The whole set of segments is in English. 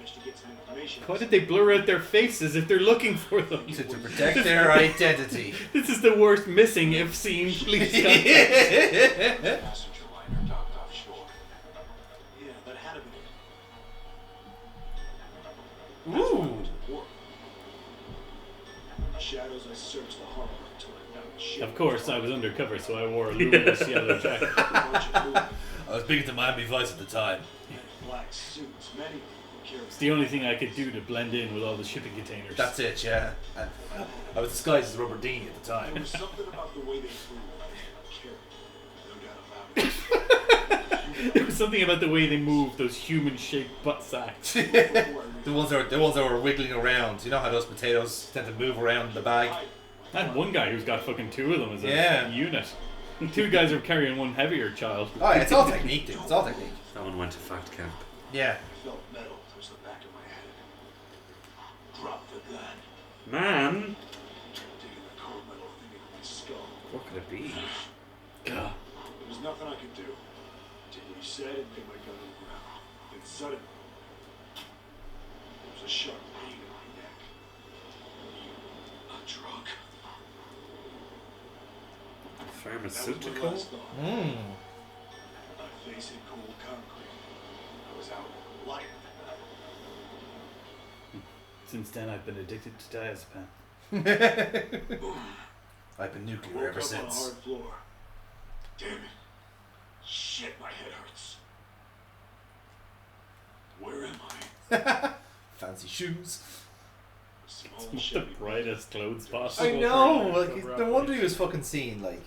managed to get some information. Why did they blur out their faces if they're looking for them? To protect their identity. This is the worst missing if seen police contact. Passenger liner docked offshore. Yeah, that had to be it. Ooh. Shadows, I searched the harbor until I found the ship. Of course, I was undercover, so I wore a luminous yellow jacket. I was speaking to Miami Vice at the time. Black suits, many of them carried. It's the only thing I could do to blend in with all the shipping containers. That's it, yeah. I was disguised as Robert Dean at the time. There was something about the way they moved. No doubt about it. There was something about the way they moved those human-shaped butt sacks. The ones that were wiggling around. You know how those potatoes tend to move around in the bag? I had one guy who's got fucking two of them as a Yeah. unit. Two guys are carrying one heavier child. Oh, yeah, it's all technique, dude. It's all technique. Someone went to fact camp. Yeah. I felt metal towards the back of my head. Drop the gun. Man, Digging the cold metal thing into my skull. what could it be? God. There was nothing I could do. Did what he said and put my gun on the ground. Then suddenly, there was a sharp pain in my neck. A drug. That was my Pharmaceutical? last thought. My face hit cold concrete. I was out light. Since then, I've been addicted to diazepam. I've been nuclear Woke ever up on a since. hard floor. Damn it. Shit, my head hurts. Where am I? Fancy shoes. A small The Chevy. brightest clothes possible. I know. for an Like, undercover no wonder he operation. was fucking seen. Like,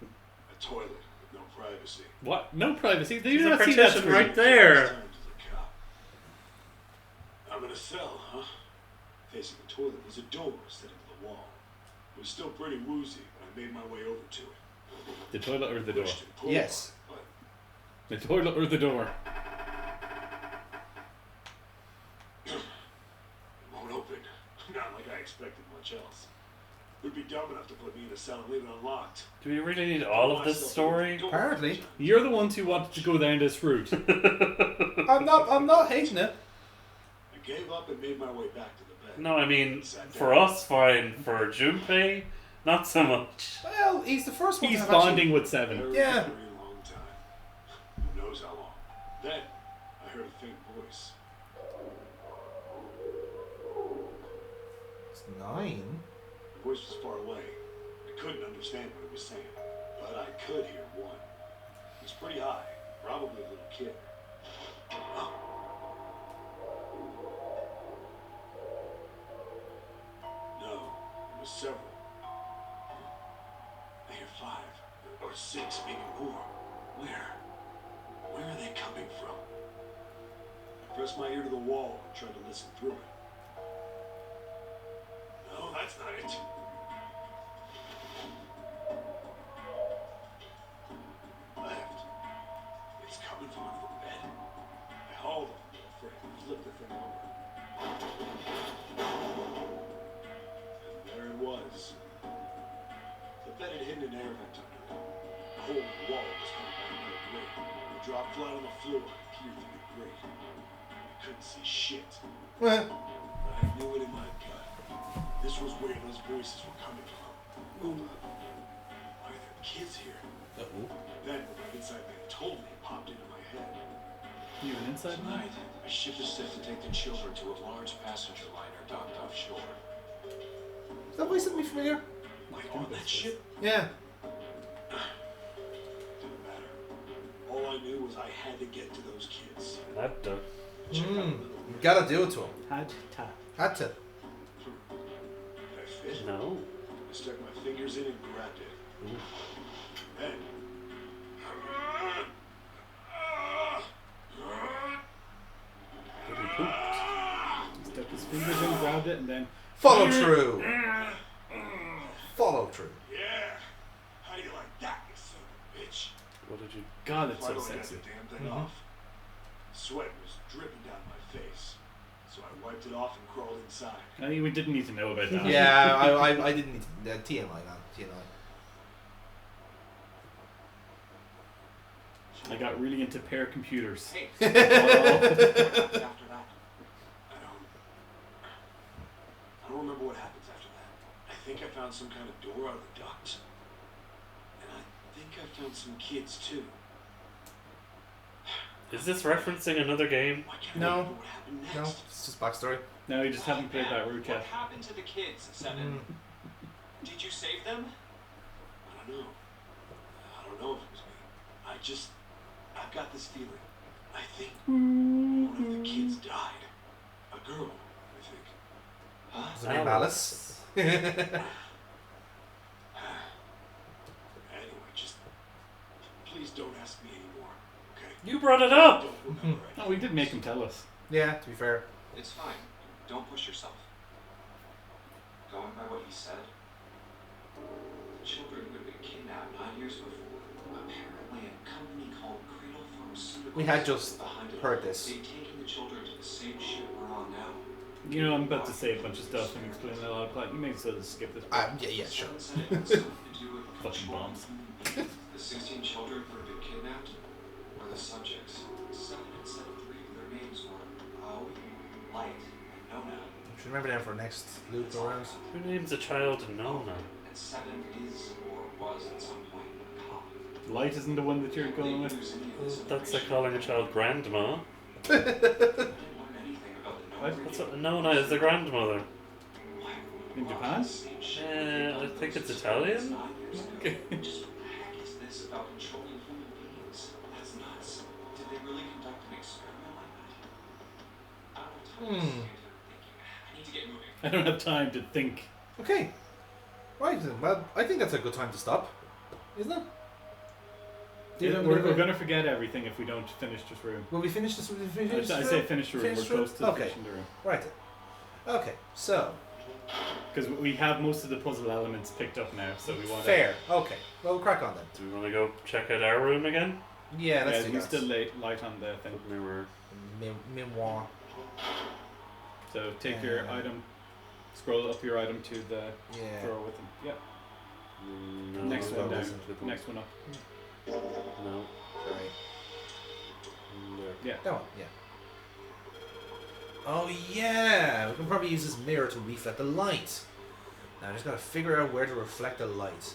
A toilet with no privacy. What? No privacy? They There's do a not see that partition through. right there. Turned to the cop. I'm in a cell, huh? Facing the toilet was a door set into the wall. It was still pretty woozy, but I made my way over to it. The toilet or the door? Pushed and pulled yes. on it, The toilet or the door? but it won't open. Not like I expected much else. Would be dumb enough to put me in a cell and leave it unlocked. Do we really need all of this story? Apparently. You're the ones who wanted to go down this route. I'm not hating it. I gave up and made my way back to the bed. No, I mean, for us, fine. For Junpei, not so much. Well, he's the first one. He's to have actually- bonding with Seven. Very, Yeah. very long time. Who knows how long? Then I heard a faint voice. It's 9. The voice was far away. I couldn't understand what it was saying, but I could hear one. It was pretty high, probably a little kid. No, it was several. I hear 5 or 6, maybe more. Where? Where are they coming from? I pressed my ear to the wall and tried to listen through it. No, that's not it. Left. It's coming from under the bed. I hauled on the frame and flipped the thing over. And there it was. The bed had hidden an air vent under it. The hole in the wall was covered by another grate. I dropped flat on the floor and peered through the grate. I couldn't see shit. Well, But I knew it in my gut. This was where those voices were coming from. Why are there kids here? Then what my inside man told me popped into my head. You an inside man? Tonight, a ship is set to take the children to a large passenger liner docked offshore. is that voice something familiar? Wait, on that ship? Yeah. Didn't matter. All I knew was I had to get to those kids. That Check out a little. You gotta do it to him. Had to. Had to. Did I fit? no. I stuck my fingers in and grabbed it. Then. He pooped. He stuck his fingers in, grabbed it, and then Follow through. Follow through. Yeah. How do you like that, you son of a bitch? What did you... God, it's so Finally got sexy. the damn thing off. Sweat was dripping down my face, so I wiped it off and crawled inside. I mean, we didn't need to know about that. Yeah, I didn't need TMI, man. TMI. I got really into pair computers. Hey. After that. found some kind of door out of the duct. And I think I found some kids too. Is this referencing another game? Why can't I No. remember what happened next? No, it's just backstory. No, you just haven't played that route What yet. happened to the kids, Seven? Did you save them? I don't know. I don't know if it was me. I've got this feeling. I think one of the kids died. A girl, I think. Huh? Is it named Alice? Anyway, just please don't ask me anymore, okay? You brought it up! Don't remember No, we did make him tell us. Yeah, to be fair. It's fine. Don't push yourself. Going by what he said, the children who had been kidnapped 9 years before, apparently a company called Cradle Pharmaceuticals. We had just behind it. heard this. They'd taken the children to the same ship we're on now. You know, I'm about to say a bunch of stuff and explain a lot of plot. You may as well just skip this part. Yeah, sure. Someone said it had something to do with Fucking controlling bombs. human beings. The 16 children who had been kidnapped were the subjects. 7 instead of 3 of their names were Aoi, Light, and Nona. Should remember them for next loop around. Who names a child Nona? And 7 is or was at some point a cop. Light isn't the one that you're going with. That's like calling a child grandma. I didn't learn anything about the Nona. What? That's what Nona is the grandmother. In Japan? I think it's Italian. Okay. Just what the heck is this about controlling human beings? That's nuts. Did they really conduct an experiment like that? I don't have time to stand here thinking. I need to get moving. I don't have time to think. Okay. Right then. Well, I think that's a good time to stop. Isn't it? We're going to forget everything if we don't finish this room. Will we finish this? I say finish the room. Finish We're room? close to Okay. finishing the room. Right then. Okay, so. Because we have most of the puzzle elements picked up now, so we want Fair. Okay. Well, we'll crack on then. Do we want to go check out our room again? Yeah, let's Yeah, do you that. still light on the thing. Mirror. Memoir. So take your item, scroll up your item to the Yeah. drawer with them. Yeah. No. Next one down. doesn't. Next one up. No. Sorry. No. Yeah. That one, yeah. Oh yeah! We can probably use this mirror to reflect the light. Now I just gotta figure out where to reflect the light.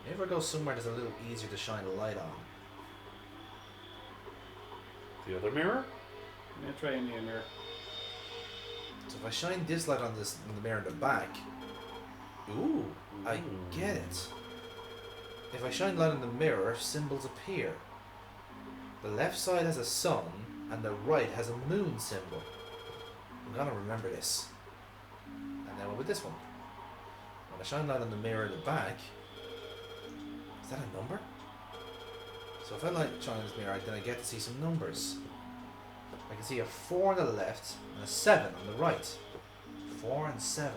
Maybe if I go somewhere that's a little easier to shine a light on. The other mirror? I'm going to try in the mirror. So if I shine this light on this in the mirror in the back, ooh, I get it. If I shine light on the mirror, symbols appear. The left side has a sun, and the right has a moon symbol. I'm gonna remember this. And then what with this one? When I shine light on the mirror in the back, is that a number? So if I shine this mirror, then I get to see some numbers. I can see a 4 on the left and a 7 on the right. 4 and 7.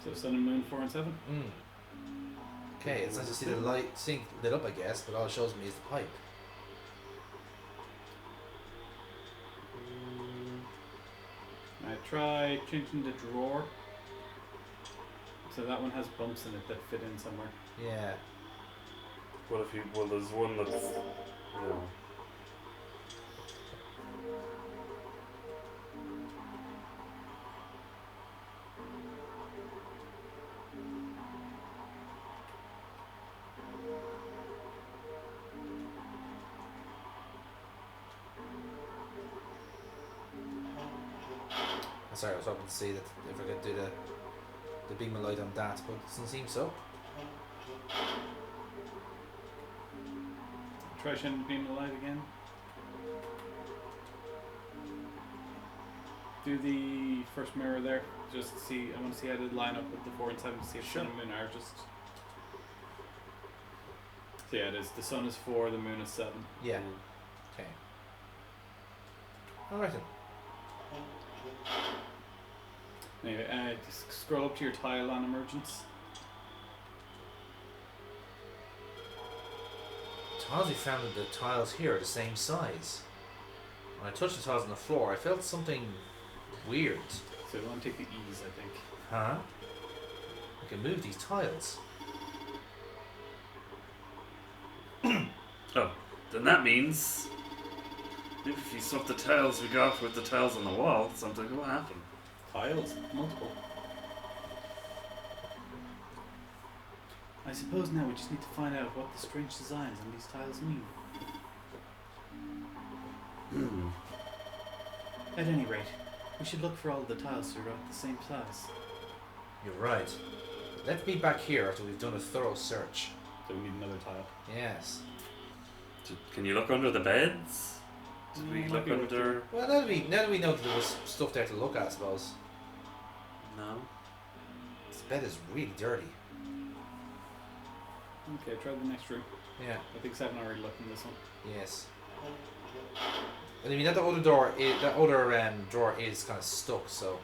So sun and moon, 4 and 7. Okay, it's nice to see the light sink lit up, I guess, but all it shows me is the pipe. I try changing the drawer. So that one has bumps in it that fit in somewhere. Yeah. What if you? Well, there's one that's. You know. Sorry, I was hoping to see that if I could do the beam of light on that, but it doesn't seem so. Try shining the beam of light again. Do the first mirror there. Just see. I want to see how they line up with the 4 and 7 to see if sun and moon are just. So yeah, it is. The sun is 4, the moon is 7. Yeah. Okay. Alright then. Anyway, just scroll up to your tile on emergence. Tiles we found that the tiles here are the same size. When I touched the tiles on the floor, I felt something weird. So we want to take the E's, I think. Huh? I can move these tiles. Oh, then that means if you swap the tiles we got with the tiles on the wall, something will happen. Tiles? Multiple. I suppose now we just need to find out what the strange designs on these tiles mean. At any rate, we should look for all the tiles throughout the same size. You're right. Let's meet back here after we've done a thorough search. So we need another tile. Yes. Can you look under the beds? Did we Might look be worth under? Well, now that we know that there was stuff there to look at, I suppose. No. This bed is really dirty. Okay, try the next room. Yeah. I think 7 already looked in this one. Yes. And I mean that other door, that other drawer is kind of stuck. So.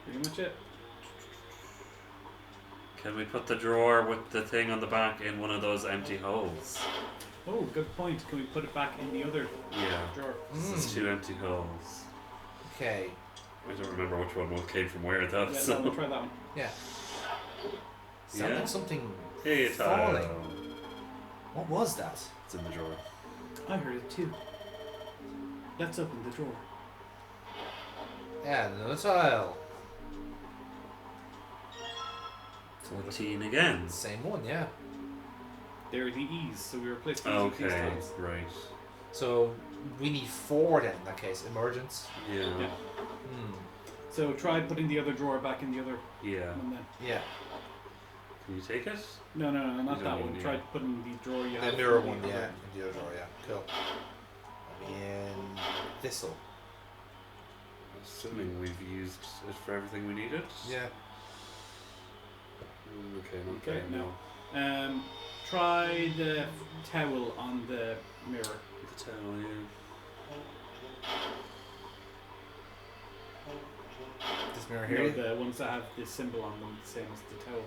Pretty much it. Can we put the drawer with the thing on the back in one of those empty holes? Oh, good point. Can we put it back in the other Yeah. drawer? This is 2 empty holes. Okay. I don't remember which one came from where though. Yeah, So. no, we'll try that one. Yeah. Sounded Yeah. like something Hey, falling. tile. What was that? It's in the drawer. I heard it too. Let's open the drawer. Yeah, another tile. 14 again. Same one, yeah. They're the E's, so we replaced these with these Okay, tiles. right. So we need 4 then in that case. Emergence. Yeah. Yeah. Hmm. So try putting the other drawer back in the other Yeah. one then. Yeah. Can you take it? No, not You that don't one. need- Try putting the drawer you have. The mirror in the one, other yeah. room. In the other drawer, yeah. Cool. And thistle. Assuming we've used it for everything we needed. Yeah. Okay, not Okay, there, no. Try the towel on the mirror. The towel, yeah. This mirror No, here. the ones that have the symbol on them, the same as the towel.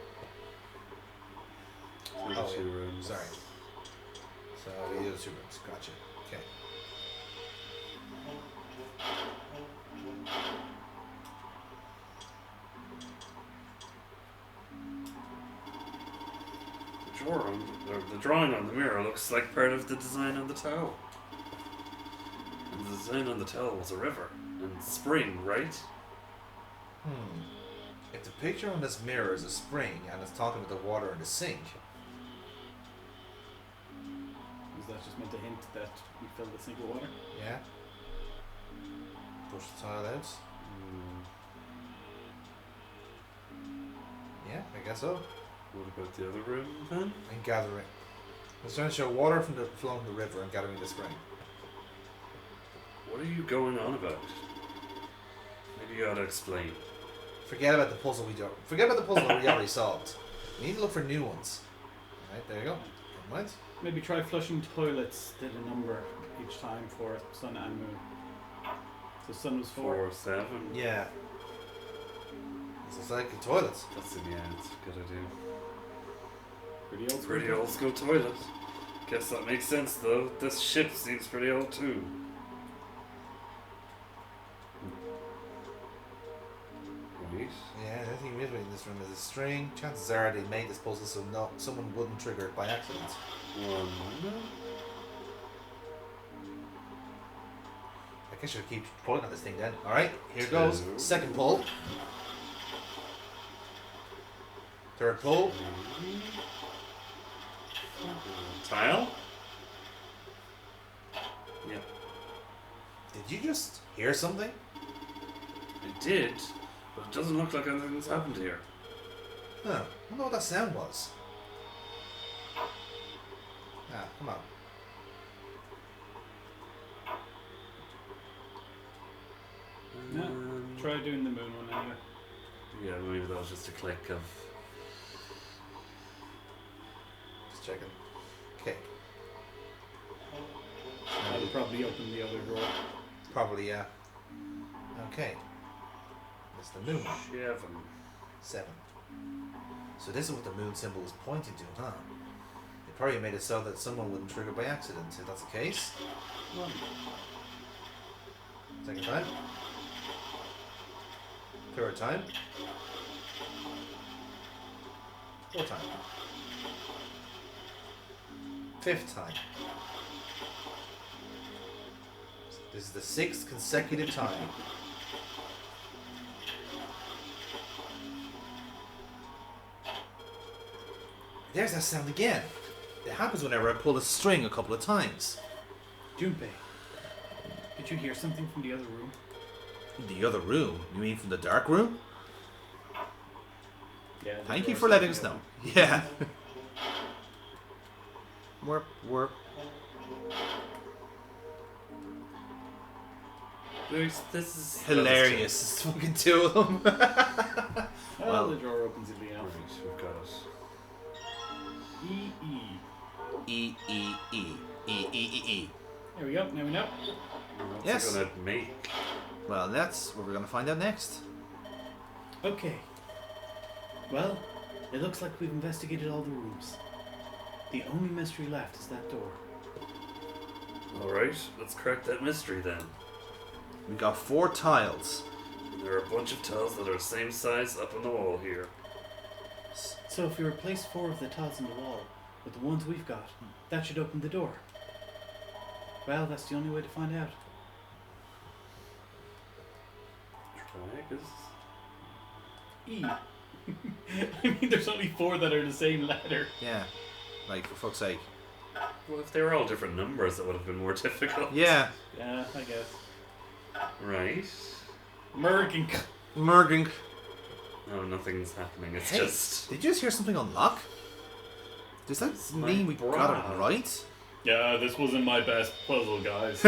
There's Oh, 2 yeah. rooms. Sorry. So the other 2 rooms. Gotcha. Okay. The drawing on the mirror looks like part of the design on the towel. And the design on the towel was a river and spring, right? Hmm. If the picture on this mirror is a spring and it's talking about the water in the sink, Is that just meant to hint that we filled the sink with water? yeah. Push the tile out. Yeah, I guess so. What about the other room then? And gathering. It's trying to show water from the flowing from the river and gathering the spring. What are you going on about? Maybe you ought to explain. Forget about the puzzle we already solved. We need to look for new ones. Alright, there you go. Never mind. Maybe try flushing toilets did a number each time for sun and moon. So sun was 4. 4, 7. Yeah. It's like a toilet. That's in the end. Good idea. Pretty old school. Pretty old school toilet. Guess that makes sense though. This ship seems pretty old too. Right. Yeah, the thing is in this room is a string. Chances are they made this puzzle so someone wouldn't trigger it by accident. 1. I guess I should keep pulling on this thing then. Alright, here goes. 2. Second pull. Third pull. Tile? Yep. Did you just hear something? It did, but it doesn't look like anything's happened here. Huh. I don't know what that sound was. Ah, come on. No. Try doing the moon one anyway. Yeah, maybe that was just a click of. Just checking. Okay. I would probably open the other drawer. Probably, yeah. Okay. That's the moon. 7. So this is what the moon symbol was pointing to, huh? They probably made it so that someone wouldn't trigger by accident. If that's the case. One. Second time. Third time. Fourth time. Fifth time. This is the 6th consecutive time. There's that sound again. It happens whenever I pull a string a couple of times. Junpei, did you hear something from the other room? The other room? You mean from the dark room? Yeah. the Thank you door's for letting us definitely know. Yeah. Warp, warp. This is Hilarious. It's fucking two of them. open. Well, Well- the drawer opens it now. Right, we've got it. E. E, E, E. E, E, E, E. There we go. Now we know. What's Yes. it gonna make? Well, that's what we're going to find out next. Okay. Well, it looks like we've investigated all the rooms. The only mystery left is that door. Alright, let's crack that mystery then. We got 4 tiles. There are a bunch of tiles that are the same size up on the wall here. So if we replace 4 of the tiles on the wall with the ones we've got, that should open the door. Well, that's the only way to find out. Try, 'cause E. I mean, there's only 4 that are the same letter. Yeah. Like, for fuck's sake. well, if they were all different numbers, that would have been more difficult. Yeah. Yeah, I guess. Right. Merging. Merging. No, nothing's happening. It's Hey, just. did you just hear something unlock? Does that It's my mean we got bra. it right? Yeah, this wasn't my best puzzle, guys.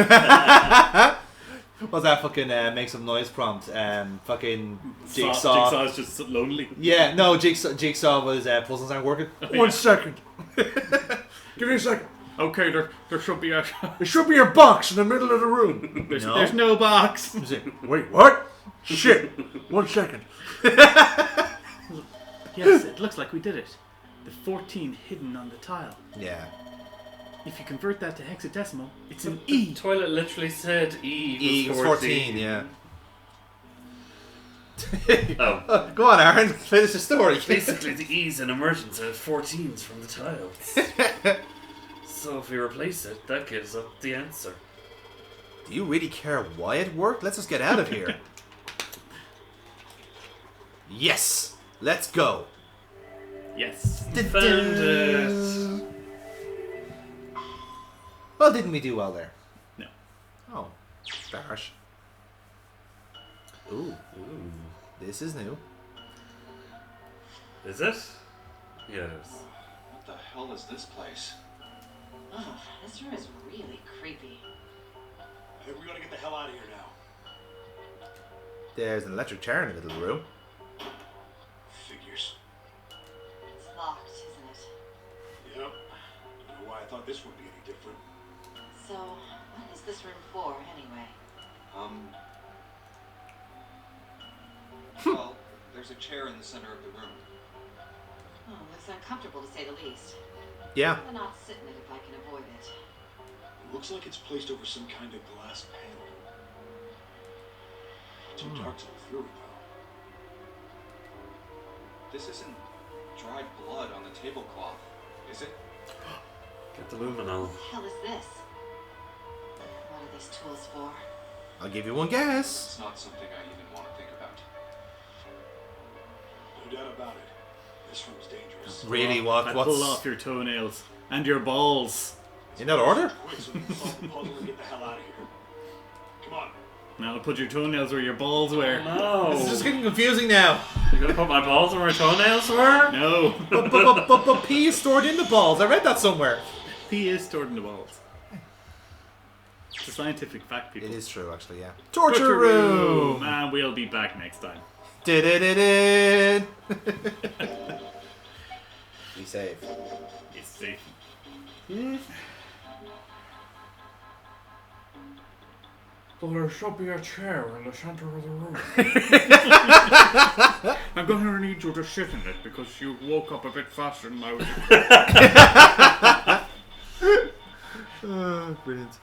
What's that fucking make some noise prompt? Fucking Jigsaw. Jigsaw's just lonely. Yeah, no, Jigsaw was puzzles aren't working. Yeah. 1 second. Give me a second. Okay, there should be a. There should be a box in the middle of the room. There's no box. Wait, what? Shit. 1 second. Yes, it looks like we did it. The 14 hidden on the tile. Yeah. If you convert that to hexadecimal, it's an The E. toilet literally said E E was was 14. 14, yeah. Oh. Go on, Aaron. Finish the story. Basically, the E's in emergence are 14s from the tiles. So if we replace it, that gives up the answer. Do you really care why it worked? Let's just get out of here. Yes. Let's go. Yes. Found it. Well, didn't we do well there? No. Oh. Gosh. Ooh. Ooh. This is new. Is it? Yes. What the hell is this place? Oh, this room is really creepy. I think we're gonna get the hell out of here now. There's an electric chair in the middle of the room. Figures. It's locked, isn't it? Yep. Don't know why I thought this would be any different. So, what is this room for, anyway? Well, there's a chair in the center of the room. Oh, looks uncomfortable to say the least. Yeah. I'll not sit in it if I can avoid it. It looks like it's placed over some kind of glass panel. Too dark to look through it, though. This isn't dried blood on the tablecloth, is it? Get the luminol. What the hell is this? What are these tools for? I'll give you one guess. It's not something I even want to think about. No doubt about it. This room's dangerous. Really? I'd What's pull off your toenails and your balls. in that order? Quick, so we can solve the puzzle and get the hell out of here. Come on. Now I'll put your toenails where your balls were. No! This is just getting confusing now. You're gonna put my balls where my toenails were? No. But pee is stored in the balls. I read that somewhere. Pee is stored in the balls. It's a scientific fact, people. It is true, actually, yeah. Torture room! And we'll be back next time. Did. Be safe. It's safe. So there should be a chair in the center of the room. I'm going to need you to sit in it because you woke up a bit faster than I was. Oh, brilliant.